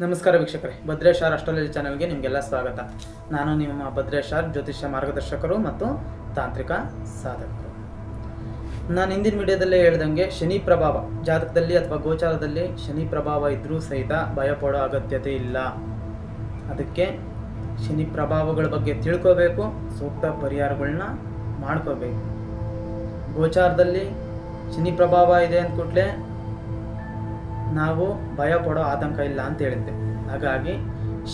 ನಮಸ್ಕಾರ ವೀಕ್ಷಕರೇ, Bhadresh R astrology ಚಾನೆಲ್ಗೆ ನಿಮಗೆಲ್ಲ ಸ್ವಾಗತ. ನಾನು ನಿಮ್ಮ ಭದ್ರೇಶ್ ಆರ್, ಜ್ಯೋತಿಷ್ಯ ಮಾರ್ಗದರ್ಶಕರು ಮತ್ತು ತಾಂತ್ರಿಕ ಸಾಧಕರು. ನಾನು ಹಿಂದಿನ ವಿಡಿಯೋದಲ್ಲೇ ಹೇಳ್ದಂಗೆ ಶನಿ ಪ್ರಭಾವ ಜಾತಕದಲ್ಲಿ ಅಥವಾ ಗೋಚಾರದಲ್ಲಿ ಶನಿ ಪ್ರಭಾವ ಇದ್ರೂ ಸಹಿತ ಭಯಪಡೋ ಅಗತ್ಯತೆ ಇಲ್ಲ. ಅದಕ್ಕೆ ಶನಿ ಪ್ರಭಾವಗಳ ಬಗ್ಗೆ ತಿಳ್ಕೋಬೇಕು, ಸೂಕ್ತ ಪರಿಹಾರಗಳನ್ನ ಮಾಡ್ಕೋಬೇಕು. ಗೋಚಾರದಲ್ಲಿ ಶನಿ ಪ್ರಭಾವ ಇದೆ ಅಂದ್ಕೂಡ್ಲೆ ನಾವು ಭಯ ಪಡೋ ಆತಂಕ ಇಲ್ಲ ಅಂತ ಹೇಳಿದ್ದೆ. ಹಾಗಾಗಿ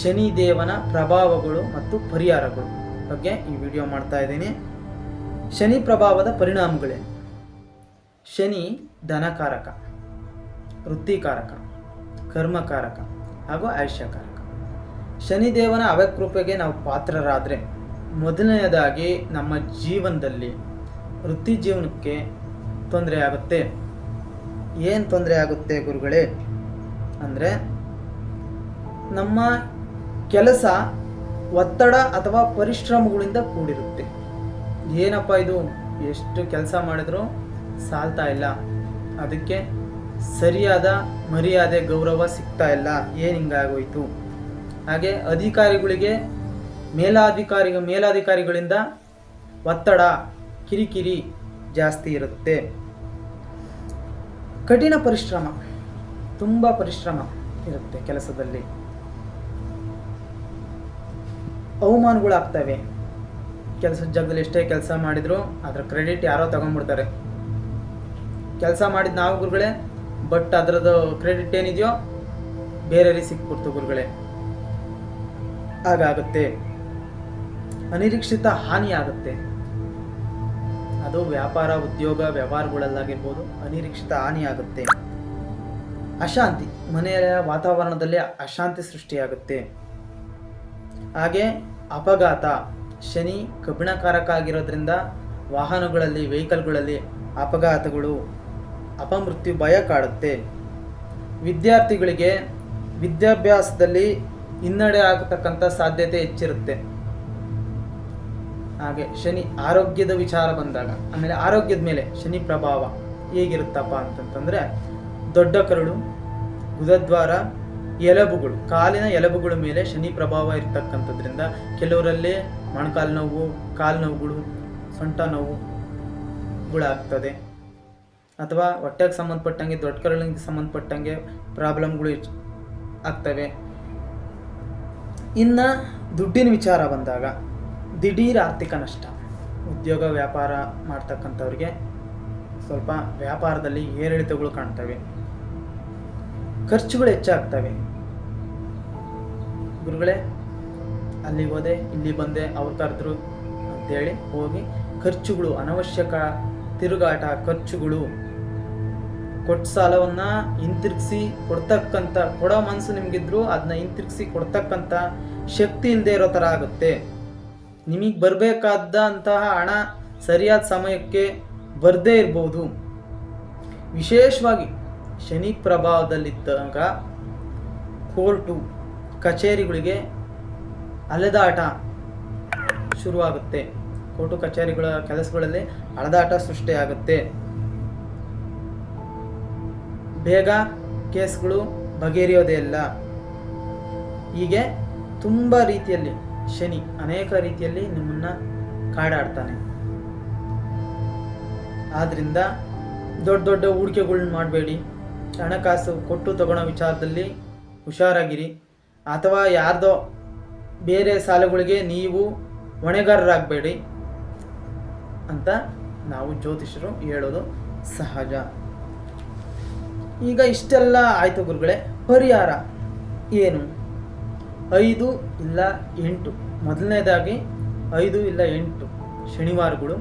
ಶನಿ ದೇವನ ಪ್ರಭಾವಗಳು ಮತ್ತು ಪರಿಹಾರಗಳು ಬಗ್ಗೆ ಈ ವಿಡಿಯೋ ಮಾಡ್ತಾ ಇದ್ದೀನಿ. ಶನಿ ಪ್ರಭಾವದ ಪರಿಣಾಮಗಳೇನು? ಶನಿ ಧನಕಾರಕ, ವೃತ್ತಿಕಾರಕ, ಕರ್ಮಕಾರಕ ಹಾಗೂ ಆಯುಷ್ಯಕಾರಕ. ಶನಿದೇವನ ಅವಕೃಪೆಗೆ ನಾವು ಪಾತ್ರರಾದರೆ ಮೊದಲನೆಯದಾಗಿ ನಮ್ಮ ಜೀವನದಲ್ಲಿ ವೃತ್ತಿ ಜೀವನಕ್ಕೆ ತೊಂದರೆ ಆಗುತ್ತೆ. ಏನು ತೊಂದರೆ ಆಗುತ್ತೆ ಗುರುಗಳೇ ಅಂದರೆ, ನಮ್ಮ ಕೆಲಸ ಒತ್ತಡ ಅಥವಾ ಪರಿಶ್ರಮಗಳಿಂದ ಕೂಡಿರುತ್ತೆ. ಏನಪ್ಪ ಇದು, ಎಷ್ಟು ಕೆಲಸ ಮಾಡಿದ್ರೂ ಸಾಲ್ತಾ ಇಲ್ಲ, ಅದಕ್ಕೆ ಸರಿಯಾದ ಮರ್ಯಾದೆ ಗೌರವ ಸಿಗ್ತಾ ಇಲ್ಲ, ಏನು ಹಿಂಗಾಗೋಯ್ತು. ಹಾಗೆ ಅಧಿಕಾರಿಗಳಿಗೆ ಮೇಲಾಧಿಕಾರಿಗಳಿಂದ ಒತ್ತಡ ಕಿರಿಕಿರಿ ಜಾಸ್ತಿ ಇರುತ್ತೆ. ಕಠಿಣ ಪರಿಶ್ರಮ, ತುಂಬ ಪರಿಶ್ರಮ ಇರುತ್ತೆ ಕೆಲಸದಲ್ಲಿ. ಅವಮಾನಗಳಾಗ್ತವೆ. ಕೆಲಸದ ಜಾಗದಲ್ಲಿ ಎಷ್ಟೇ ಕೆಲಸ ಮಾಡಿದ್ರು ಅದರ ಕ್ರೆಡಿಟ್ ಯಾರೋ ತಗೊಂಡ್ಬಿಡ್ತಾರೆ. ಕೆಲಸ ಮಾಡಿದ ನಾವು ಗುರುಗಳೇ, ಬಟ್ ಅದರದ್ದು ಕ್ರೆಡಿಟ್ ಏನಿದೆಯೋ ಬೇರೆಯವರಿಗೆ ಸಿಕ್ಬಿಡ್ತು ಗುರುಗಳೇ. ಹಾಗಾಗುತ್ತೆ. ಅನಿರೀಕ್ಷಿತ ಹಾನಿ ಆಗುತ್ತೆ. ಅದು ವ್ಯಾಪಾರ ಉದ್ಯೋಗ ವ್ಯವಹಾರಗಳಲ್ಲಾಗಿರ್ಬೋದು, ಅನಿರೀಕ್ಷಿತ ಹಾನಿ ಆಗುತ್ತೆ. ಅಶಾಂತಿ, ಮನೆಯ ವಾತಾವರಣದಲ್ಲಿ ಅಶಾಂತಿ ಸೃಷ್ಟಿಯಾಗುತ್ತೆ. ಹಾಗೆ ಅಪಘಾತ, ಶನಿ ಕಬ್ಬಿಣಕಾರಕ ಆಗಿರೋದ್ರಿಂದ ವಾಹನಗಳಲ್ಲಿ ವೆಹಿಕಲ್ಗಳಲ್ಲಿ ಅಪಘಾತಗಳು, ಅಪಮೃತ್ಯು ಭಯ ಕಾಡುತ್ತೆ. ವಿದ್ಯಾರ್ಥಿಗಳಿಗೆ ವಿದ್ಯಾಭ್ಯಾಸದಲ್ಲಿ ಹಿನ್ನಡೆ ಆಗತಕ್ಕಂಥ ಸಾಧ್ಯತೆ ಹೆಚ್ಚಿರುತ್ತೆ. ಹಾಗೆ ಶನಿ ಆರೋಗ್ಯದ ವಿಚಾರ ಬಂದಾಗ, ಆಮೇಲೆ ಆರೋಗ್ಯದ ಮೇಲೆ ಶನಿ ಪ್ರಭಾವ ಹೇಗಿರುತ್ತಪ್ಪ ಅಂತಂತಂದರೆ, ದೊಡ್ಡ ಕರುಳು, ಗುದದ್ವಾರ, ಎಲುಬುಗಳು, ಕಾಲಿನ ಎಲುಬುಗಳ ಮೇಲೆ ಶನಿ ಪ್ರಭಾವ ಇರ್ತಕ್ಕಂಥದ್ರಿಂದ ಕೆಲವರಲ್ಲಿ ಮೊಣಕಾಲು ನೋವು, ಕಾಲು ನೋವುಗಳು, ಸೊಂಟ ನೋವುಗಳಾಗ್ತದೆ. ಅಥವಾ ಹೊಟ್ಟೆಗೆ ಸಂಬಂಧಪಟ್ಟಂಗೆ, ದೊಡ್ಡ ಕರುಳಿಗೆ ಸಂಬಂಧಪಟ್ಟಂಗೆ ಪ್ರಾಬ್ಲಮ್ಗಳು ಆಗ್ತವೆ. ಇನ್ನು ದುಡ್ಡಿನ ವಿಚಾರ ಬಂದಾಗ ದಿಢೀರ್ ಆರ್ಥಿಕ ನಷ್ಟ. ಉದ್ಯೋಗ ವ್ಯಾಪಾರ ಮಾಡ್ತಕ್ಕಂಥವ್ರಿಗೆ ಸ್ವಲ್ಪ ವ್ಯಾಪಾರದಲ್ಲಿ ಏರಿಳಿತಗಳು ಕಾಣ್ತವೆ. ಖರ್ಚುಗಳು ಹೆಚ್ಚಾಗ್ತವೆ. ಗುರುಗಳೇ, ಅಲ್ಲಿ ಹೋದೆ, ಇಲ್ಲಿ ಬಂದೆ, ಅವ್ರು ಕರೆದ್ರು ಅಂತೇಳಿ ಹೋಗಿ ಖರ್ಚುಗಳು, ಅನವಶ್ಯಕ ತಿರುಗಾಟ, ಖರ್ಚುಗಳು, ಕೊಟ್ಟ ಸಾಲವನ್ನ ಹಿಂತಿರುಗಿಸಿ ಕೊಡೋ ಮನಸ್ಸು ನಿಮಗಿದ್ರು ಅದನ್ನ ಹಿಂತಿರುಗಿಸಿ ಕೊಡ್ತಕ್ಕಂಥ ಶಕ್ತಿ ಇಲ್ಲದೆ ಇರೋ ಥರ ಆಗುತ್ತೆ. ನಿಮಗೆ ಬರಬೇಕಾದಂತಹ ಹಣ ಸರಿಯಾದ ಸಮಯಕ್ಕೆ ಬರದೇ ಇರ್ಬೋದು. ವಿಶೇಷವಾಗಿ ಶನಿ ಪ್ರಭಾವದಲ್ಲಿದ್ದಾಗ ಕೋರ್ಟು ಕಚೇರಿಗಳಿಗೆ ಅಲೆದಾಟ ಶುರುವಾಗುತ್ತೆ. ಕೋರ್ಟು ಕಚೇರಿಗಳ ಕೆಲಸಗಳಲ್ಲಿ ಅಲೆದಾಟ ಸೃಷ್ಟಿಯಾಗುತ್ತೆ. ಬೇಗ ಕೇಸ್ಗಳು ಬಗೆಹರಿಯೋದೇ ಇಲ್ಲ. ಹೀಗೆ ತುಂಬ ರೀತಿಯಲ್ಲಿ ಶನಿ ಅನೇಕ ರೀತಿಯಲ್ಲಿ ನಿಮ್ಮನ್ನು ಕಾಡಾಡ್ತಾನೆ. ಆದ್ದರಿಂದ ದೊಡ್ಡ ದೊಡ್ಡ ಹೂಡಿಕೆಗಳನ್ನ ಮಾಡಬೇಡಿ. ಹಣಕಾಸು ಕೊಟ್ಟು ತಗೊಳ್ಳೋ ವಿಚಾರದಲ್ಲಿ ಹುಷಾರಾಗಿರಿ. ಅಥವಾ ಯಾರ್ದೋ ಬೇರೆ ಸಾಲಗಳಿಗೆ ನೀವು ಹೊಣೆಗಾರರಾಗಬೇಡಿ ಅಂತ ನಾವು ಜ್ಯೋತಿಷರು ಹೇಳೋದು ಸಹಜ. ಈಗ ಇಷ್ಟೆಲ್ಲ ಆಯಿತು ಗುರುಗಳೇ. ಪರಿಹಾರ ಏನು? 5 ಇಲ್ಲ 8, ಮೊದಲನೇದಾಗಿ 5 ಇಲ್ಲ 8 ಶನಿವಾರಗಳು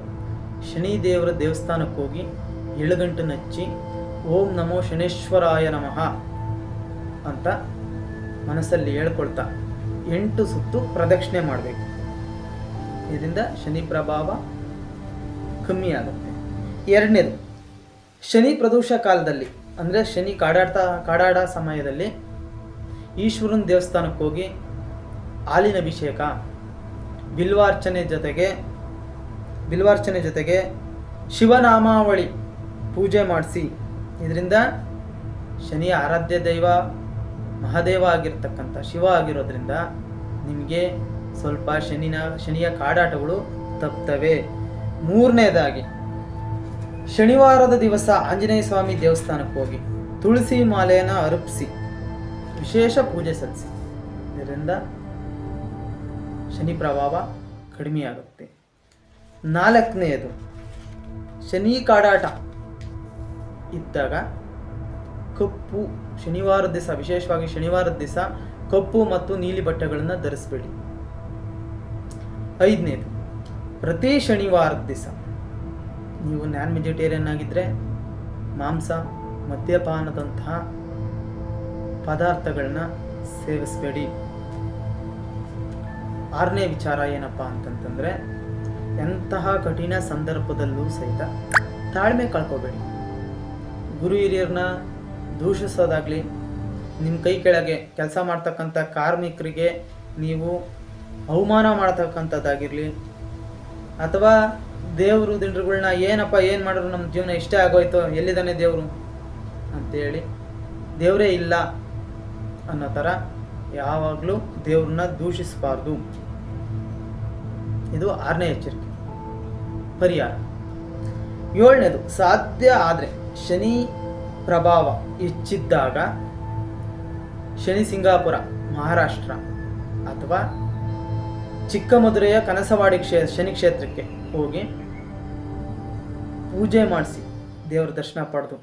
ಶನಿ ದೇವರ ದೇವಸ್ಥಾನಕ್ಕೆ ಹೋಗಿ ಎಳುಗಂಟು ನಚ್ಚಿ ಓಂ ನಮೋ ಶನೇಶ್ವರಾಯ ನಮಃ ಅಂತ ಮನಸ್ಸಲ್ಲಿ ಹೇಳ್ಕೊಳ್ತಾ 8 ಸುತ್ತು ಪ್ರದಕ್ಷಿಣೆ ಮಾಡಬೇಕು. ಇದರಿಂದ ಶನಿ ಪ್ರಭಾವ ಕಮ್ಮಿ ಆಗುತ್ತೆ. ಎರಡನೇದು, ಶನಿ ಪ್ರದೋಷ ಕಾಲದಲ್ಲಿ ಅಂದರೆ ಶನಿ ಕಾಡಾಡ ಸಮಯದಲ್ಲಿ ಈಶ್ವರನ ದೇವಸ್ಥಾನಕ್ಕೆ ಹೋಗಿ ಹಾಲಿನ ಅಭಿಷೇಕ, ಬಿಲ್ವಾರ್ಚನೆ ಜೊತೆಗೆ ಶಿವನಾಮಾವಳಿ ಪೂಜೆ ಮಾಡಿಸಿ. ಇದರಿಂದ ಶನಿಯ ಆರಾಧ್ಯ ದೈವ ಮಹಾದೇವ ಆಗಿರ್ತಕ್ಕಂಥ ಶಿವ ಆಗಿರೋದ್ರಿಂದ ನಿಮಗೆ ಸ್ವಲ್ಪ ಶನಿಯ ಕಾಡಾಟಗಳು ತಪ್ತವೆ. ಮೂರನೇದಾಗಿ ಶನಿವಾರದ ದಿವಸ ಆಂಜನೇಯ ಸ್ವಾಮಿ ದೇವಸ್ಥಾನಕ್ಕೆ ಹೋಗಿ ತುಳಸಿ ಮಾಲೆಯನ್ನು ಅರ್ಪಿಸಿ ವಿಶೇಷ ಪೂಜೆ ಸಲ್ಲಿಸಿ. ಇದರಿಂದ ಶನಿ ಪ್ರಭಾವ ಕಡಿಮೆಯಾಗುತ್ತೆ. ನಾಲ್ಕನೆಯದು, ಶನಿ ಕಾಡಾಟ ಇದ್ದಾಗ ಕಪ್ಪು ಶನಿವಾರದ ದಿವಸ, ವಿಶೇಷವಾಗಿ ಶನಿವಾರದ ದಿವಸ ಕಪ್ಪು ಮತ್ತು ನೀಲಿ ಬಟ್ಟೆಗಳನ್ನು ಧರಿಸಬೇಡಿ. 5ನೇದು, ಪ್ರತಿ ಶನಿವಾರದ ದಿವಸ ನೀವು ನಾನ್ ವೆಜಿಟೇರಿಯನ್ ಆಗಿದ್ದರೆ ಮಾಂಸ, ಮದ್ಯಪಾನದಂತಹ ಪದಾರ್ಥಗಳನ್ನ ಸೇವಿಸಬೇಡಿ. 6ನೇ ವಿಚಾರ ಏನಪ್ಪ ಅಂತಂತಂದರೆ, ಎಂತಹ ಕಠಿಣ ಸಂದರ್ಭದಲ್ಲೂ ಸಹಿತ ತಾಳ್ಮೆ ಕಳ್ಕೋಬೇಡಿ. ಗುರು ಹಿರಿಯರನ್ನ ದೂಷಿಸೋದಾಗಲಿ, ನಿಮ್ಮ ಕೈ ಕೆಳಗೆ ಕೆಲಸ ಮಾಡ್ತಕ್ಕಂಥ ಕಾರ್ಮಿಕರಿಗೆ ನೀವು ಅವಮಾನ ಮಾಡ್ತಕ್ಕಂಥದ್ದಾಗಿರಲಿ, ಅಥವಾ ದೇವರು ದಿಂಡ್ರುಗಳನ್ನ ಏನಪ್ಪ ಏನು ಮಾಡಿದ್ರು ನಮ್ಮ ಜೀವನ ಇಷ್ಟೇ ಆಗೋಯ್ತು, ಎಲ್ಲಿದ್ದಾನೆ ದೇವರು ಅಂತೇಳಿ ದೇವರೇ ಇಲ್ಲ ಅನ್ನೋ ಥರ ಯಾವಾಗಲೂ ದೇವ್ರನ್ನ ದೂಷಿಸಬಾರ್ದು. ಇದು 6ನೇ ಎಚ್ಚರಿಕೆ. ಪರಿಹಾರ 7ನೇದು, ಸಾಧ್ಯ ಆದರೆ ಶನಿ ಪ್ರಭಾವ ಹೆಚ್ಚಿದ್ದಾಗ ಶನಿ ಸಿಂಗಾಪುರ ಮಹಾರಾಷ್ಟ್ರ ಅಥವಾ ಚಿಕ್ಕಮದುರೆಯ ಕನಸವಾಡಿ ಶನಿ ಕ್ಷೇತ್ರಕ್ಕೆ ಹೋಗಿ ಪೂಜೆ ಮಾಡಿಸಿ ದೇವರ ದರ್ಶನ ಪಡೆದು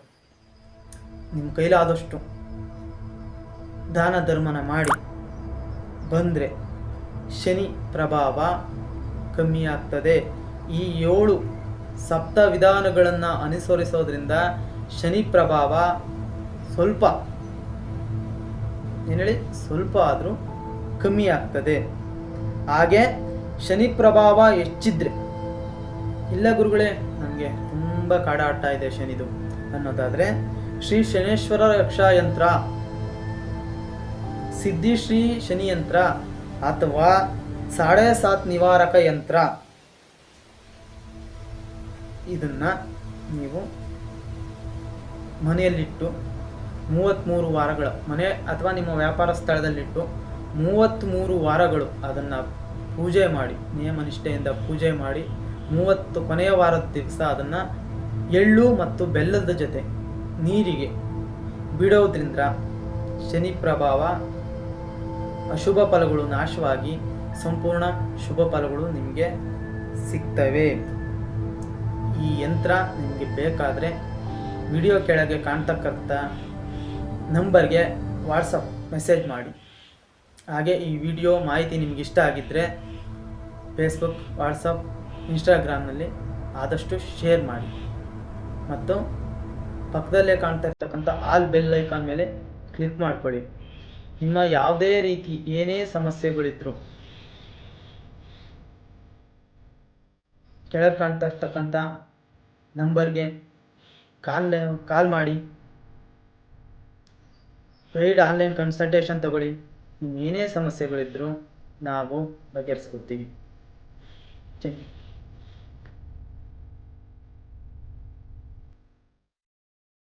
ನಿಮ್ಮ ಕೈಲಾದಷ್ಟು ದಾನ ಧರ್ಮನ ಮಾಡಿ ಬಂದರೆ ಶನಿ ಪ್ರಭಾವ ಕಮ್ಮಿ ಆಗ್ತದೆ. ಈ 7 ಸಪ್ತ ವಿಧಾನಗಳನ್ನು ಅನುಸರಿಸೋದ್ರಿಂದ ಶನಿ ಪ್ರಭಾವ ಸ್ವಲ್ಪ ಸ್ವಲ್ಪ ಆದರೂ ಕಮ್ಮಿ ಆಗ್ತದೆ. ಹಾಗೆ ಶನಿ ಪ್ರಭಾವ ಹೆಚ್ಚಿದ್ರೆ, ಇಲ್ಲ ಗುರುಗಳೇ ನನಗೆ ತುಂಬ ಕಾಡಾಟ ಇದೆ ಶನಿದು ಅನ್ನೋದಾದರೆ, ಶ್ರೀ ಶನೇಶ್ವರ ರಕ್ಷಾ ಯಂತ್ರ, ಸಿದ್ಧಿ ಶ್ರೀ ಶನಿ ಯಂತ್ರ ಅಥವಾ 7.5 ನಿವಾರಕ ಯಂತ್ರ, ಇದನ್ನು ನೀವು ಮನೆಯಲ್ಲಿಟ್ಟು 33 ವಾರಗಳ, ಮನೆ ಅಥವಾ ನಿಮ್ಮ ವ್ಯಾಪಾರ ಸ್ಥಳದಲ್ಲಿಟ್ಟು 33 ವಾರಗಳು ಅದನ್ನು ಪೂಜೆ ಮಾಡಿ, ನಿಯಮನಿಷ್ಠೆಯಿಂದ ಪೂಜೆ ಮಾಡಿ 30 ಕೊನೆಯ ವಾರದ ದಿವಸ ಅದನ್ನು ಎಳ್ಳು ಮತ್ತು ಬೆಲ್ಲದ ಜೊತೆ ನೀರಿಗೆ ಬಿಡೋದ್ರಿಂದ ಶನಿ ಪ್ರಭಾವ ಅಶುಭ ಫಲಗಳು ನಾಶವಾಗಿ ಸಂಪೂರ್ಣ ಶುಭ ಫಲಗಳು ನಿಮಗೆ ಸಿಗ್ತವೆ. ಈ ಯಂತ್ರ ನಿಮಗೆ ಬೇಕಾದರೆ ವಿಡಿಯೋ ಕೆಳಗೆ ಕಾಣ್ತಕ್ಕಂಥ ನಂಬರ್ಗೆ ವಾಟ್ಸಪ್ ಮೆಸೇಜ್ ಮಾಡಿ. ಹಾಗೆ ಈ ವಿಡಿಯೋ ಮಾಹಿತಿ ನಿಮಗೆ ಇಷ್ಟ ಆಗಿದ್ದರೆ ಫೇಸ್ಬುಕ್, ವಾಟ್ಸಪ್, ಇನ್ಸ್ಟಾಗ್ರಾಮ್ನಲ್ಲಿ ಆದಷ್ಟು ಶೇರ್ ಮಾಡಿ. ಮತ್ತು ಪಕ್ಕದಲ್ಲೇ ಕಾಣ್ತಾ ಇರ್ತಕ್ಕಂಥ ಆಲ್ ಬೆಲ್ ಐಕಾನ್ ಮೇಲೆ ಕ್ಲಿಕ್ ಮಾಡ್ಕೊಳ್ಳಿ. ನಿಮ್ಮ ಯಾವುದೇ ರೀತಿ ಏನೇ ಸಮಸ್ಯೆಗಳಿದ್ರು ಕೆಳಗೆ ಕಾಣ್ತಾ ಇರ್ತಕ್ಕಂಥ ನಂಬರ್ಗೆ ಕಾಲ್ ಮಾಡಿ ಪೇಯ್ಡ್ ಆನ್ಲೈನ್ ಕನ್ಸಲ್ಟೇಷನ್ ತಗೊಳ್ಳಿ. ಏನೇ ಸಮಸ್ಯೆಗಳಿದ್ರು ನಾವು ಬಗೆಹರಿಸ್ಕೊಡ್ತೀವಿ.